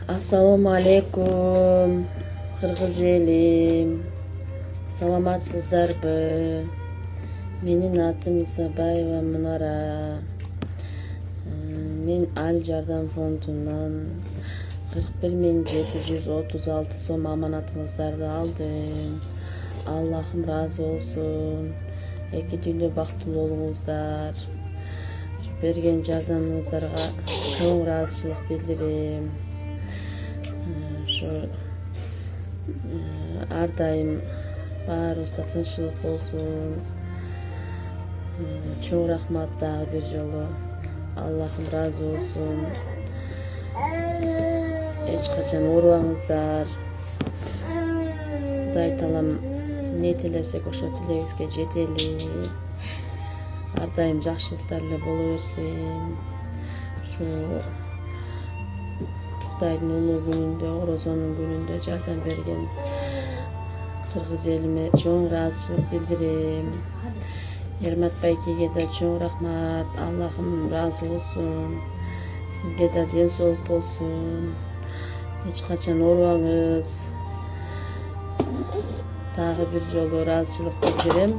Assalomu alaykum Qirg'iz elim. Salamatсыздарбы? Менин атым Исабаева Munara. Мен Ал Жардам фондунан 41.736 сом аманатыңыздарды алдым. Аллахым разы болсун. Эки дүйнө бактылуу болуңуздар. Берген жардамыңыздарга чоң ыраазычылык билдирем. Ар дайым баарыбызда тынччылык болсун. Чоң рахмат дагы бир жолу. Аллахым разы болсун. Эч качан оорубаңыздар. Кудай таалам эмне тилесек ошо тилегибизге жетели. Ар дайым жакшылыктар эле боло берсин. Ушу Кудайдын улуу күнүндө, орозонун күнүндө жардам берген кыргыз элиме чоң ыраазычылык билдирем. Эрмат байкеге да чоң рахмат. Аллахым разы болсун. Сизге да ден соолук болсун. Эч качан оорубаңыз. Дагы бир жолу ыраазычылык билдирем.